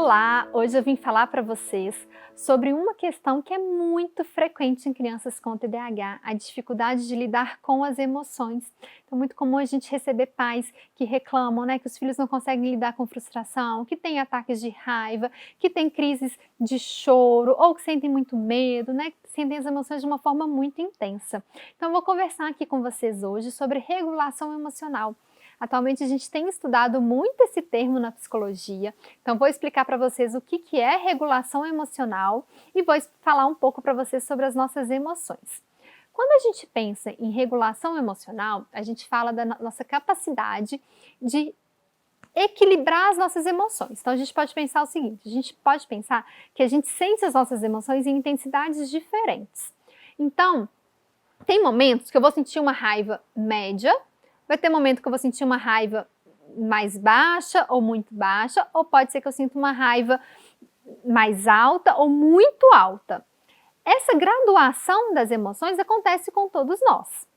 Olá! Hoje eu vim falar para vocês sobre uma questão que é muito frequente em crianças com TDAH, a dificuldade de lidar com as emoções. Então, é muito comum a gente receber pais que reclamam, que os filhos não conseguem lidar com frustração, que têm ataques de raiva, que têm crises de choro ou que sentem muito medo, que sentem as emoções de uma forma muito intensa. Então, eu vou conversar aqui com vocês hoje sobre regulação emocional. Atualmente a gente tem estudado muito esse termo na psicologia, então vou explicar para vocês o que é regulação emocional e vou falar um pouco para vocês sobre as nossas emoções. Quando a gente pensa em regulação emocional, a gente fala da nossa capacidade de equilibrar as nossas emoções. Então a gente pode pensar o seguinte, a gente pode pensar que a gente sente as nossas emoções em intensidades diferentes. Então, tem momentos que eu vou sentir uma raiva média, vai ter momento que eu vou sentir uma raiva mais baixa ou muito baixa, ou pode ser que eu sinta uma raiva mais alta ou muito alta. Essa graduação das emoções acontece com todos nós.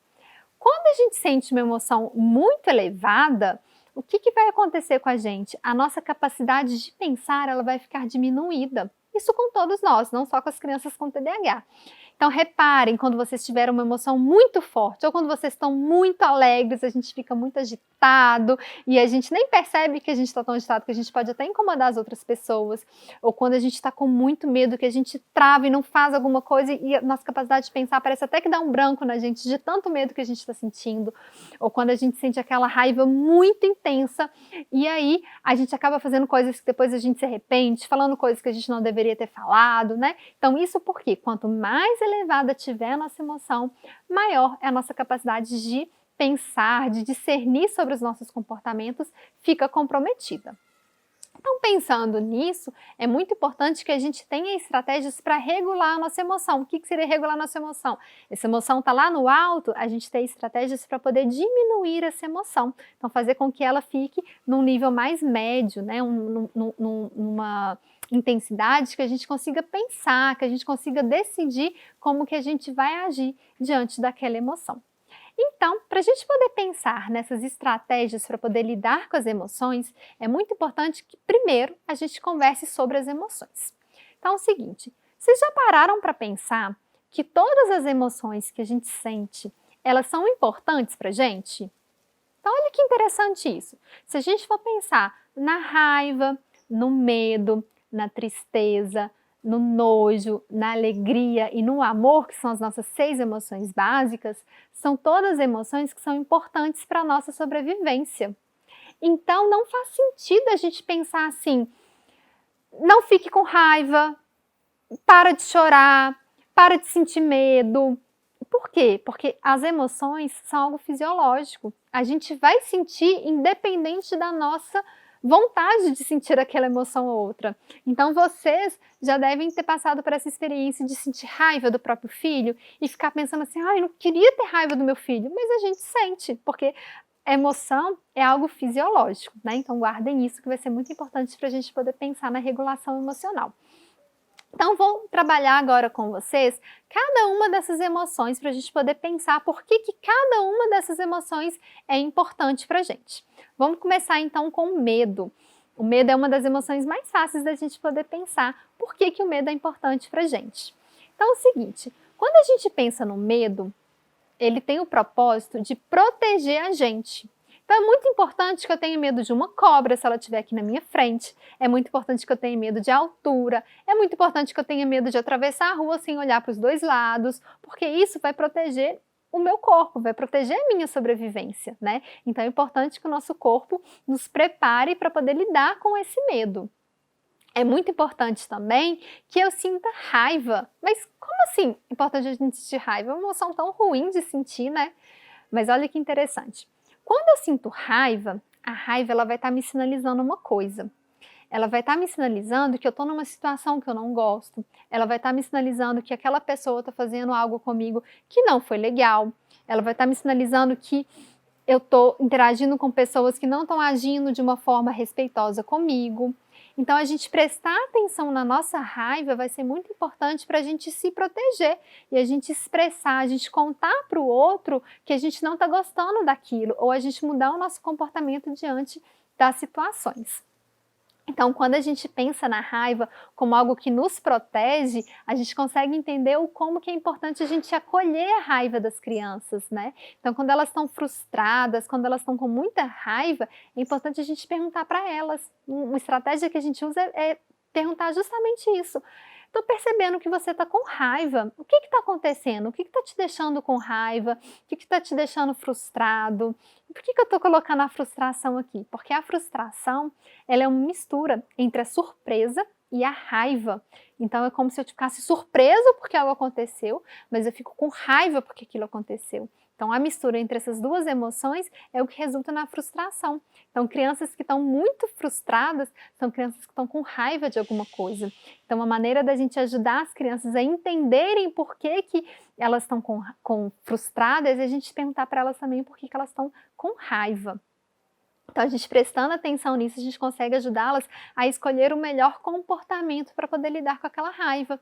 Quando a gente sente uma emoção muito elevada, o que vai acontecer com a gente? A nossa capacidade de pensar ela vai ficar diminuída. Isso com todos nós, não só com as crianças com TDAH. Então reparem quando vocês tiverem uma emoção muito forte ou quando vocês estão muito alegres, a gente fica muito agitado e a gente nem percebe que a gente está tão agitado que a gente pode até incomodar as outras pessoas. Ou quando a gente está com muito medo que a gente trava e não faz alguma coisa e a nossa capacidade de pensar parece até que dá um branco na gente de tanto medo que a gente está sentindo. Ou quando a gente sente aquela raiva muito intensa e aí a gente acaba fazendo coisas que depois a gente se arrepende, falando coisas que a gente não deveria ter falado, Então isso porque quanto mais elevada tiver a nossa emoção, maior é a nossa capacidade de pensar, de discernir sobre os nossos comportamentos, fica comprometida. Então, pensando nisso, é muito importante que a gente tenha estratégias para regular a nossa emoção. O que seria regular a nossa emoção? Essa emoção está lá no alto, a gente tem estratégias para poder diminuir essa emoção. Então, fazer com que ela fique num nível mais médio, numa intensidade que a gente consiga pensar, que a gente consiga decidir como que a gente vai agir diante daquela emoção. Então, para a gente poder pensar nessas estratégias para poder lidar com as emoções, é muito importante que primeiro a gente converse sobre as emoções. Então é o seguinte, vocês já pararam para pensar que todas as emoções que a gente sente, elas são importantes para a gente? Então olha que interessante isso. Se a gente for pensar na raiva, no medo, na tristeza, no nojo, na alegria e no amor, que são as nossas 6 emoções básicas, são todas emoções que são importantes para a nossa sobrevivência. Então não faz sentido a gente pensar assim, não fique com raiva, para de chorar, para de sentir medo. Por quê? Porque as emoções são algo fisiológico. A gente vai sentir independente da nossa vontade de sentir aquela emoção ou outra. Então vocês já devem ter passado por essa experiência de sentir raiva do próprio filho e ficar pensando assim, eu não queria ter raiva do meu filho, mas a gente sente, porque a emoção é algo fisiológico, Então guardem isso que vai ser muito importante para a gente poder pensar na regulação emocional. Então vou trabalhar agora com vocês cada uma dessas emoções para a gente poder pensar por que cada uma dessas emoções é importante para a gente. Vamos começar então com o medo. O medo é uma das emoções mais fáceis da gente poder pensar por que o medo é importante para a gente. Então é o seguinte, quando a gente pensa no medo, ele tem o propósito de proteger a gente. Então é muito importante que eu tenha medo de uma cobra se ela estiver aqui na minha frente, é muito importante que eu tenha medo de altura, é muito importante que eu tenha medo de atravessar a rua sem olhar para os dois lados, porque isso vai proteger o meu corpo, vai proteger a minha sobrevivência, Então é importante que o nosso corpo nos prepare para poder lidar com esse medo. É muito importante também que eu sinta raiva. Mas como assim é importante a gente sentir raiva? É uma emoção tão ruim de sentir, Mas olha que interessante. Quando eu sinto raiva, a raiva ela vai estar me sinalizando uma coisa. Ela vai estar me sinalizando que eu estou numa situação que eu não gosto. Ela vai estar me sinalizando que aquela pessoa está fazendo algo comigo que não foi legal. Ela vai estar me sinalizando que eu estou interagindo com pessoas que não estão agindo de uma forma respeitosa comigo. Então a gente prestar atenção na nossa raiva vai ser muito importante para a gente se proteger e a gente expressar, a gente contar para o outro que a gente não está gostando daquilo ou a gente mudar o nosso comportamento diante das situações. Então, quando a gente pensa na raiva como algo que nos protege, a gente consegue entender o como que é importante a gente acolher a raiva das crianças, né? Então, quando elas estão frustradas, quando elas estão com muita raiva, é importante a gente perguntar para elas. Uma estratégia que a gente usa é perguntar justamente isso. Estou percebendo que você está com raiva. O que está acontecendo? O que está te deixando com raiva? O que está te deixando frustrado? Por que eu estou colocando a frustração aqui? Porque a frustração, ela é uma mistura entre a surpresa e a raiva. Então é como se eu ficasse surpreso porque algo aconteceu, mas eu fico com raiva porque aquilo aconteceu. Então a mistura entre essas duas emoções é o que resulta na frustração. Então crianças que estão muito frustradas são crianças que estão com raiva de alguma coisa. Então a maneira da gente ajudar as crianças a entenderem por que elas estão frustradas é a gente perguntar para elas também por que elas estão com raiva. Então, a gente prestando atenção nisso, a gente consegue ajudá-las a escolher o melhor comportamento para poder lidar com aquela raiva.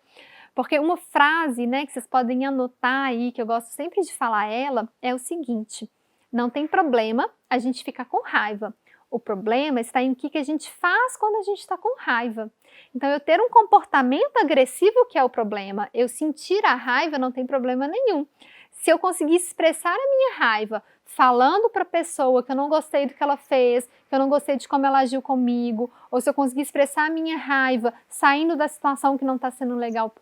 Porque uma frase, né, que vocês podem anotar aí, que eu gosto sempre de falar ela, é o seguinte: não tem problema a gente ficar com raiva. O problema está em o que a gente faz quando a gente está com raiva. Então, eu ter um comportamento agressivo que é o problema. Eu sentir a raiva não tem problema nenhum. Se eu conseguir expressar a minha raiva falando para a pessoa que eu não gostei do que ela fez, que eu não gostei de como ela agiu comigo, ou se eu conseguir expressar a minha raiva saindo da situação que não está sendo legal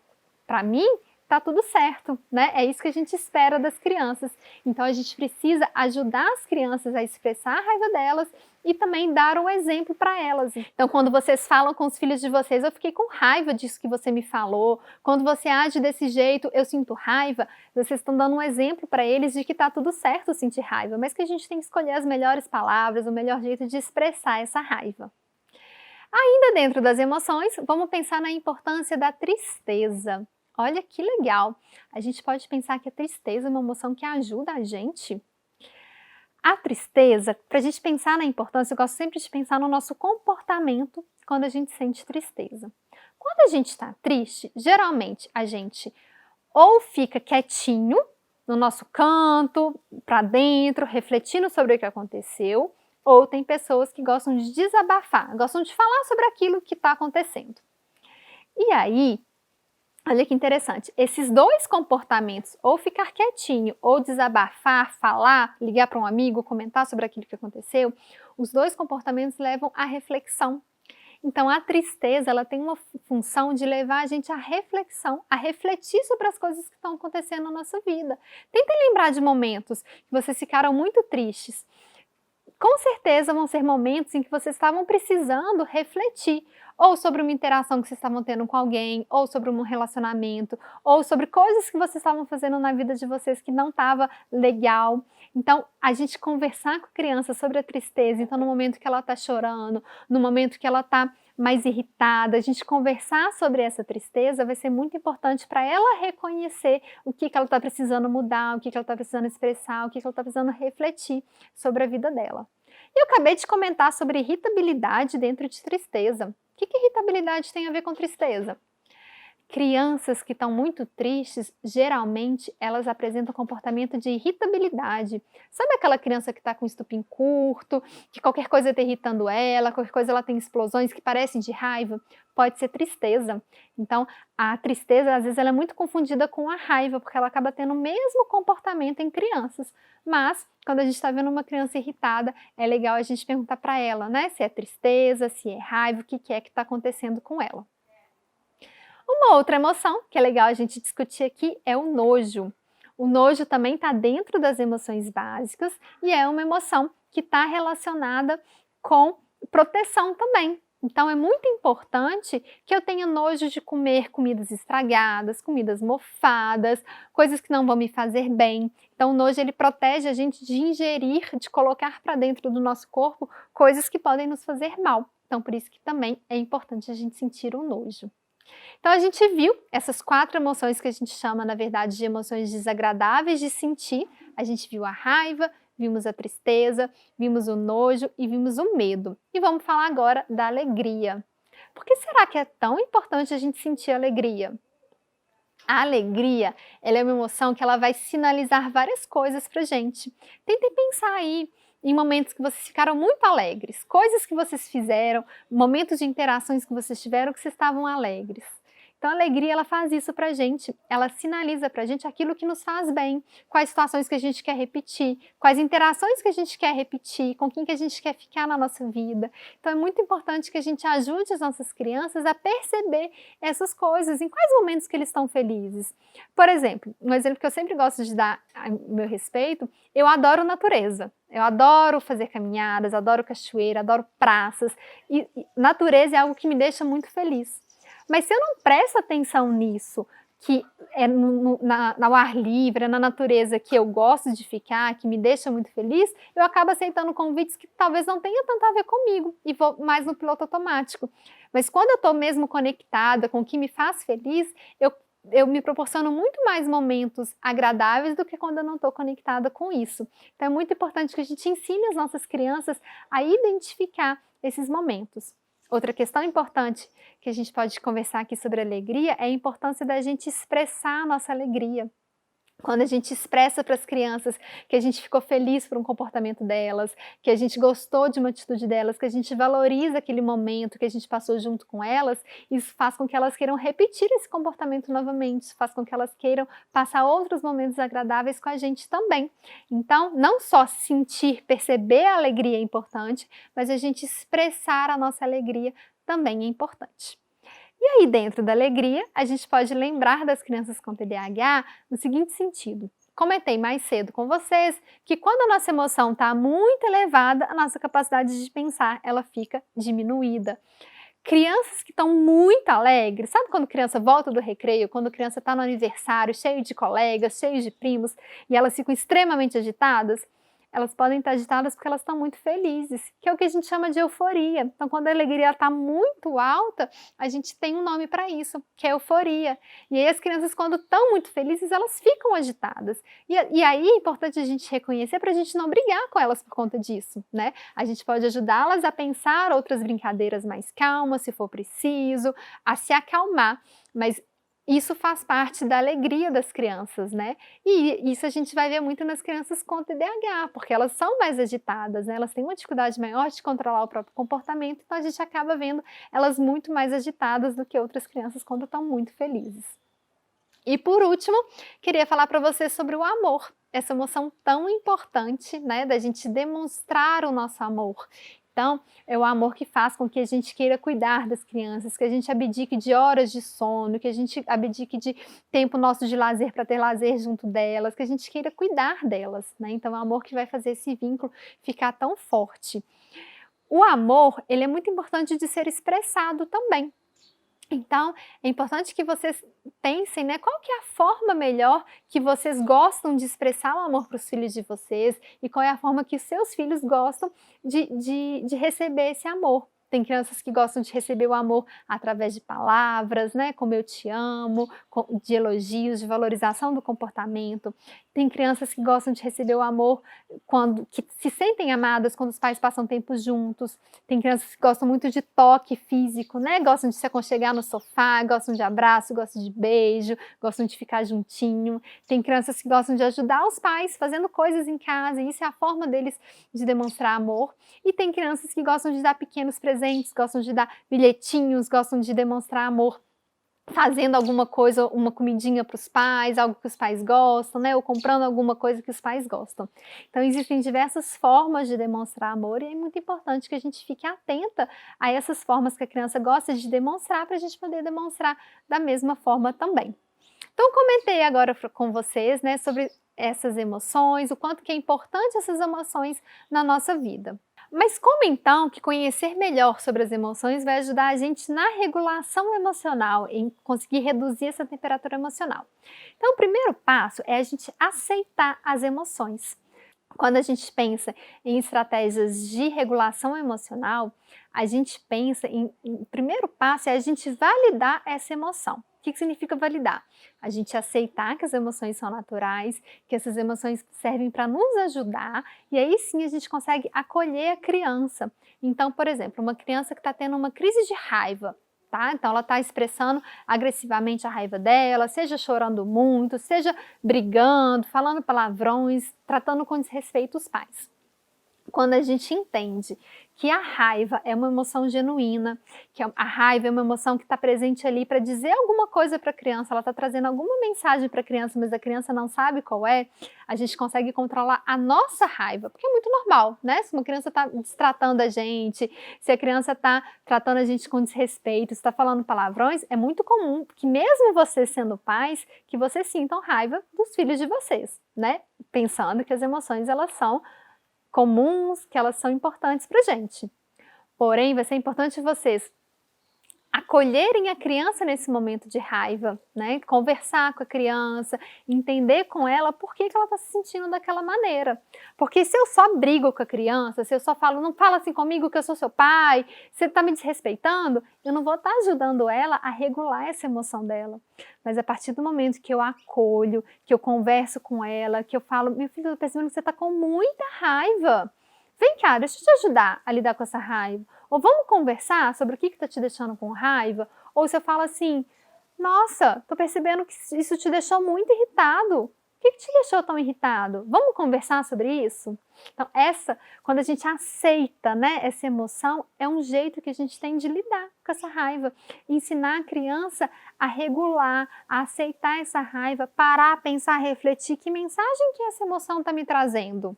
para mim, tá tudo certo, né? É isso que a gente espera das crianças. Então a gente precisa ajudar as crianças a expressar a raiva delas e também dar um exemplo para elas. Então quando vocês falam com os filhos de vocês, eu fiquei com raiva disso que você me falou, quando você age desse jeito, eu sinto raiva, vocês estão dando um exemplo para eles de que tá tudo certo sentir raiva, mas que a gente tem que escolher as melhores palavras, o melhor jeito de expressar essa raiva. Ainda dentro das emoções, vamos pensar na importância da tristeza. Olha que legal! A gente pode pensar que a tristeza é uma emoção que ajuda a gente. A tristeza, para a gente pensar na importância, eu gosto sempre de pensar no nosso comportamento quando a gente sente tristeza. Quando a gente está triste, geralmente a gente ou fica quietinho no nosso canto, para dentro, refletindo sobre o que aconteceu, ou tem pessoas que gostam de desabafar, gostam de falar sobre aquilo que está acontecendo. E aí, olha que interessante, esses dois comportamentos, ou ficar quietinho, ou desabafar, falar, ligar para um amigo, comentar sobre aquilo que aconteceu, os dois comportamentos levam à reflexão. Então a tristeza, ela tem uma função de levar a gente à reflexão, a refletir sobre as coisas que estão acontecendo na nossa vida. Tentem lembrar de momentos que vocês ficaram muito tristes. Com certeza vão ser momentos em que vocês estavam precisando refletir, ou sobre uma interação que vocês estavam tendo com alguém, ou sobre um relacionamento, ou sobre coisas que vocês estavam fazendo na vida de vocês que não estava legal. Então, a gente conversar com a criança sobre a tristeza, então no momento que ela está chorando, no momento que ela está mais irritada, a gente conversar sobre essa tristeza vai ser muito importante para ela reconhecer o que ela está precisando mudar, o que ela está precisando expressar, o que ela está precisando refletir sobre a vida dela. E eu acabei de comentar sobre irritabilidade dentro de tristeza. O que irritabilidade tem a ver com tristeza? Crianças que estão muito tristes, geralmente elas apresentam comportamento de irritabilidade. Sabe aquela criança que está com estupim curto, que qualquer coisa está irritando ela, qualquer coisa ela tem explosões que parecem de raiva? Pode ser tristeza. Então, a tristeza, às vezes, ela é muito confundida com a raiva, porque ela acaba tendo o mesmo comportamento em crianças. Mas, quando a gente está vendo uma criança irritada, é legal a gente perguntar para ela, né? Se é tristeza, se é raiva, o que é que está acontecendo com ela. Uma outra emoção que é legal a gente discutir aqui é o nojo. O nojo também está dentro das emoções básicas e é uma emoção que está relacionada com proteção também. Então é muito importante que eu tenha nojo de comer comidas estragadas, comidas mofadas, coisas que não vão me fazer bem. Então o nojo ele protege a gente de ingerir, de colocar para dentro do nosso corpo coisas que podem nos fazer mal. Então por isso que também é importante a gente sentir o nojo. Então a gente viu essas 4 emoções que a gente chama, na verdade, de emoções desagradáveis de sentir. A gente viu a raiva, vimos a tristeza, vimos o nojo e vimos o medo. E vamos falar agora da alegria. Por que será que é tão importante a gente sentir alegria? A alegria, ela é uma emoção que ela vai sinalizar várias coisas pra gente. Tentem pensar aí em momentos que vocês ficaram muito alegres, coisas que vocês fizeram, momentos de interações que vocês tiveram que vocês estavam alegres. Então a alegria ela faz isso pra gente, ela sinaliza pra gente aquilo que nos faz bem, quais situações que a gente quer repetir, quais interações que a gente quer repetir, com quem que a gente quer ficar na nossa vida. Então é muito importante que a gente ajude as nossas crianças a perceber essas coisas, em quais momentos que eles estão felizes. Por exemplo, um exemplo que eu sempre gosto de dar a meu respeito, eu adoro natureza. Eu adoro fazer caminhadas, adoro cachoeira, adoro praças, e natureza é algo que me deixa muito feliz. Mas se eu não presto atenção nisso, que é no ar livre, na natureza que eu gosto de ficar, que me deixa muito feliz, eu acabo aceitando convites que talvez não tenha tanto a ver comigo e vou mais no piloto automático. Mas quando eu estou mesmo conectada com o que me faz feliz, eu me proporciono muito mais momentos agradáveis do que quando eu não estou conectada com isso. Então é muito importante que a gente ensine as nossas crianças a identificar esses momentos. Outra questão importante que a gente pode conversar aqui sobre alegria é a importância da gente expressar a nossa alegria. Quando a gente expressa para as crianças que a gente ficou feliz por um comportamento delas, que a gente gostou de uma atitude delas, que a gente valoriza aquele momento que a gente passou junto com elas, isso faz com que elas queiram repetir esse comportamento novamente, faz com que elas queiram passar outros momentos agradáveis com a gente também. Então, não só sentir, perceber a alegria é importante, mas a gente expressar a nossa alegria também é importante. E aí, dentro da alegria, a gente pode lembrar das crianças com TDAH no seguinte sentido. Comentei mais cedo com vocês que quando a nossa emoção está muito elevada, a nossa capacidade de pensar ela fica diminuída. Crianças que estão muito alegres, sabe quando criança volta do recreio, quando criança está no aniversário, cheio de colegas, cheio de primos, e elas ficam extremamente agitadas? Elas podem estar agitadas porque elas estão muito felizes, que é o que a gente chama de euforia. Então, quando a alegria está muito alta, a gente tem um nome para isso, que é euforia. E aí as crianças, quando estão muito felizes, elas ficam agitadas. E aí é importante a gente reconhecer para a gente não brigar com elas por conta disso, né? A gente pode ajudá-las a pensar outras brincadeiras mais calmas, se for preciso, a se acalmar, mas isso faz parte da alegria das crianças, né? E isso a gente vai ver muito nas crianças com TDAH, porque elas são mais agitadas, né? Elas têm uma dificuldade maior de controlar o próprio comportamento, então a gente acaba vendo elas muito mais agitadas do que outras crianças quando estão muito felizes. E por último, queria falar para vocês sobre o amor, essa emoção tão importante, né, da gente demonstrar o nosso amor. Então, é o amor que faz com que a gente queira cuidar das crianças, que a gente abdique de horas de sono, que a gente abdique de tempo nosso de lazer para ter lazer junto delas, que a gente queira cuidar delas, né? Então, é o amor que vai fazer esse vínculo ficar tão forte. O amor, ele é muito importante de ser expressado também. Então, é importante que vocês pensem, né, qual que é a forma melhor que vocês gostam de expressar o amor para os filhos de vocês e qual é a forma que os seus filhos gostam de receber esse amor. Tem crianças que gostam de receber o amor através de palavras, né, como eu te amo, de elogios, de valorização do comportamento. Tem crianças que gostam de receber o amor que se sentem amadas quando os pais passam tempo juntos. Tem crianças que gostam muito de toque físico, né? Gostam de se aconchegar no sofá, gostam de abraço, gostam de beijo, gostam de ficar juntinho. Tem crianças que gostam de ajudar os pais fazendo coisas em casa, e isso é a forma deles de demonstrar amor. E tem crianças que gostam de dar pequenos presentes, gostam de dar bilhetinhos, gostam de demonstrar amor fazendo alguma coisa, uma comidinha para os pais, algo que os pais gostam, né? Ou comprando alguma coisa que os pais gostam. Então existem diversas formas de demonstrar amor e é muito importante que a gente fique atenta a essas formas que a criança gosta de demonstrar para a gente poder demonstrar da mesma forma também. Então comentei agora com vocês, né, sobre essas emoções, o quanto que é importante essas emoções na nossa vida. Mas como então que conhecer melhor sobre as emoções vai ajudar a gente na regulação emocional, em conseguir reduzir essa temperatura emocional? Então o primeiro passo é a gente aceitar as emoções. Quando a gente pensa em estratégias de regulação emocional, a gente pensa o primeiro passo é a gente validar essa emoção. O que significa validar? A gente aceitar que as emoções são naturais, que essas emoções servem para nos ajudar, e aí sim a gente consegue acolher a criança. Então, por exemplo, uma criança que está tendo uma crise de raiva, tá? Então ela está expressando agressivamente a raiva dela, seja chorando muito, seja brigando, falando palavrões, tratando com desrespeito os pais. Quando a gente entende que a raiva é uma emoção genuína, que a raiva é uma emoção que está presente ali para dizer alguma coisa para a criança, ela está trazendo alguma mensagem para a criança, mas a criança não sabe qual é, a gente consegue controlar a nossa raiva, porque é muito normal, né? Se uma criança está destratando a gente, se a criança está tratando a gente com desrespeito, está falando palavrões, é muito comum que mesmo vocês sendo pais, que vocês sintam raiva dos filhos de vocês, né? Pensando que as emoções elas são comuns, que elas são importantes para a gente. Porém, vai ser importante vocês acolherem a criança nesse momento de raiva, né? Conversar com a criança, entender com ela por que ela está se sentindo daquela maneira. Porque se eu só brigo com a criança, se eu só falo, não fala assim comigo que eu sou seu pai, se ele está me desrespeitando, eu não vou estar ajudando ela a regular essa emoção dela. Mas a partir do momento que eu acolho, que eu converso com ela, que eu falo, meu filho, eu tô percebendo que você está com muita raiva. Vem cá, deixa eu te ajudar a lidar com essa raiva. Ou vamos conversar sobre o que está te deixando com raiva? Ou se eu falo assim, nossa, tô percebendo que isso te deixou muito irritado. O que te deixou tão irritado? Vamos conversar sobre isso? Então quando a gente aceita, né, essa emoção, é um jeito que a gente tem de lidar com essa raiva. Ensinar a criança a regular, a aceitar essa raiva, parar, pensar, refletir, que mensagem que essa emoção está me trazendo?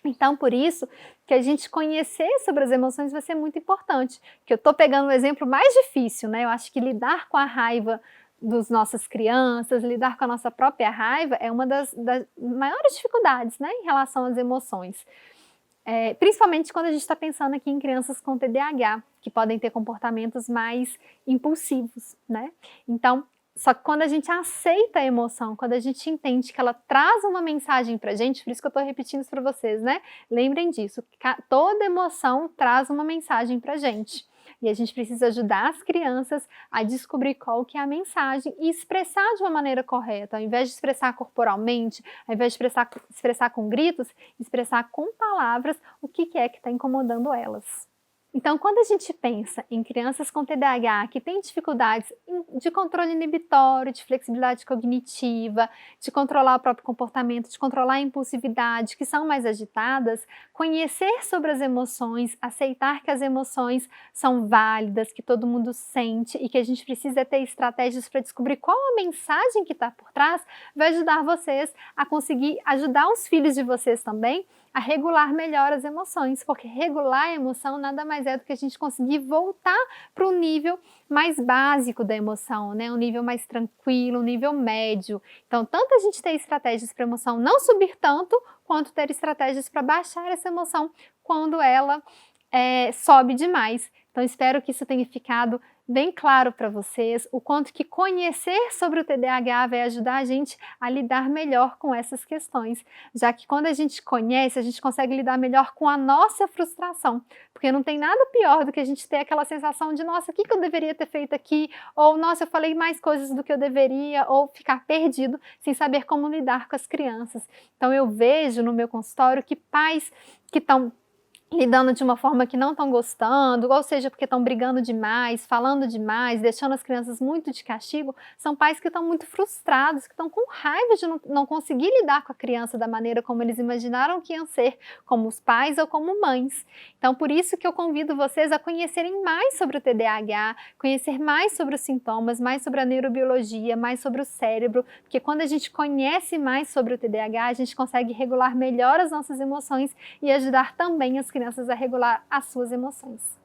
Então, por isso que a gente conhecer sobre as emoções vai ser muito importante. Que eu estou pegando o exemplo mais difícil, né? Eu acho que lidar com a raiva das nossas crianças, lidar com a nossa própria raiva é uma das maiores dificuldades, né, em relação às emoções. Principalmente quando a gente está pensando aqui em crianças com TDAH, que podem ter comportamentos mais impulsivos, né? Então, só que quando a gente aceita a emoção, quando a gente entende que ela traz uma mensagem pra gente, por isso que eu tô repetindo isso para vocês, né? Lembrem disso, toda emoção traz uma mensagem pra gente. E a gente precisa ajudar as crianças a descobrir qual que é a mensagem e expressar de uma maneira correta. Ao invés de expressar corporalmente, ao invés de expressar com gritos, expressar com palavras o que é que está incomodando elas. Então, quando a gente pensa em crianças com TDAH que têm dificuldades de controle inibitório, de flexibilidade cognitiva, de controlar o próprio comportamento, de controlar a impulsividade, que são mais agitadas, conhecer sobre as emoções, aceitar que as emoções são válidas, que todo mundo sente e que a gente precisa ter estratégias para descobrir qual a mensagem que está por trás, vai ajudar vocês a conseguir ajudar os filhos de vocês também a regular melhor as emoções, porque regular a emoção nada mais é do que a gente conseguir voltar para o nível mais básico da emoção, né? Um nível mais tranquilo, um nível médio. Então, tanto a gente ter estratégias para a emoção não subir tanto, quanto ter estratégias para baixar essa emoção quando ela sobe demais. Então, espero que isso tenha ficado bem claro para vocês, o quanto que conhecer sobre o TDAH vai ajudar a gente a lidar melhor com essas questões, já que quando a gente conhece, a gente consegue lidar melhor com a nossa frustração, porque não tem nada pior do que a gente ter aquela sensação de, nossa, o que eu deveria ter feito aqui, ou nossa, eu falei mais coisas do que eu deveria, ou ficar perdido sem saber como lidar com as crianças. Então eu vejo no meu consultório que pais que estão lidando de uma forma que não estão gostando, ou seja, porque estão brigando demais, falando demais, deixando as crianças muito de castigo, são pais que estão muito frustrados, que estão com raiva de não conseguir lidar com a criança da maneira como eles imaginaram que iam ser, como os pais ou como mães. Então, por isso que eu convido vocês a conhecerem mais sobre o TDAH, conhecer mais sobre os sintomas, mais sobre a neurobiologia, mais sobre o cérebro, porque quando a gente conhece mais sobre o TDAH, a gente consegue regular melhor as nossas emoções e ajudar também as crianças a regular as suas emoções.